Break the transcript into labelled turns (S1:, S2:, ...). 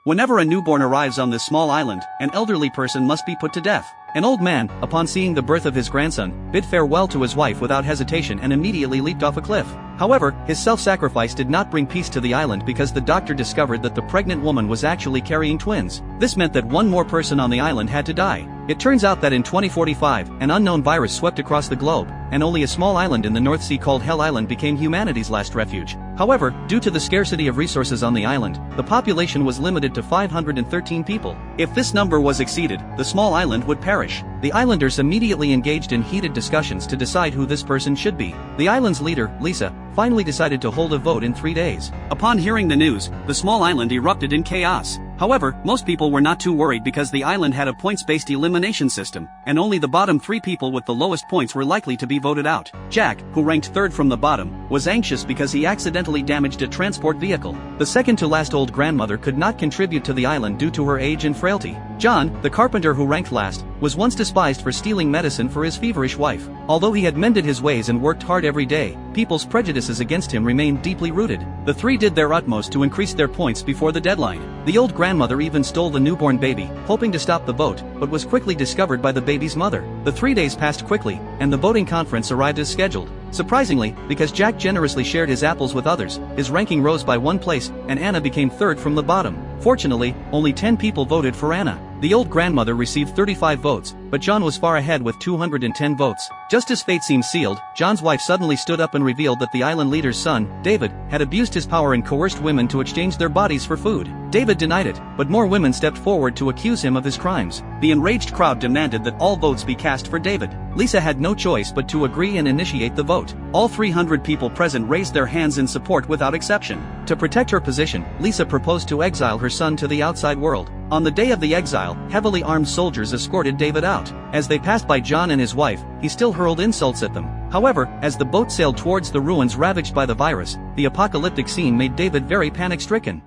S1: Whenever a newborn arrives on this small island, an elderly person must be put to death. An old man, upon seeing the birth of his grandson, bid farewell to his wife without hesitation and immediately leaped off a cliff. However, his self-sacrifice did not bring peace to the island because the doctor discovered that the pregnant woman was actually carrying twins. This meant that one more person on the island had to die. It turns out that in 2045, an unknown virus swept across the globe, and only a small island in the North Sea called Hell Island became humanity's last refuge. However, due to the scarcity of resources on the island, the population was limited to 513 people. If this number was exceeded, the small island would perish. The islanders immediately engaged in heated discussions to decide who this person should be. The island's leader, Lisa, finally decided to hold a vote in 3 days. Upon hearing the news, the small island erupted in chaos. However, most people were not too worried because the island had a points-based elimination system, and only the bottom 3 people with the lowest points were likely to be voted out. Jack, who ranked 3rd from the bottom, was anxious because he accidentally damaged a transport vehicle. The second-to-last old grandmother could not contribute to the island due to her age and frailty. John, the carpenter who ranked last, was once despised for stealing medicine for his feverish wife. Although he had mended his ways and worked hard every day, people's prejudices against him remained deeply rooted. The 3 did their utmost to increase their points before the deadline. The old grandmother even stole the newborn baby, hoping to stop the vote, but was quickly discovered by the baby's mother. The 3 days passed quickly, and the voting conference arrived as scheduled. Surprisingly, because Jack generously shared his apples with others, his ranking rose by 1 place, and Anna became 3rd from the bottom. Fortunately, only 10 people voted for Anna. The old grandmother received 35 votes, but John was far ahead with 210 votes. Just as fate seemed sealed, John's wife suddenly stood up and revealed that the island leader's son, David, had abused his power and coerced women to exchange their bodies for food. David denied it, but more women stepped forward to accuse him of his crimes. The enraged crowd demanded that all votes be cast for David. Lisa had no choice but to agree and initiate the vote. All 300 people present raised their hands in support without exception. To protect her position, Lisa proposed to exile her son to the outside world. On the day of the exile, heavily armed soldiers escorted David out. As they passed by John and his wife, he still hurled insults at them. However, as the boat sailed towards the ruins ravaged by the virus, the apocalyptic scene made David very panic-stricken.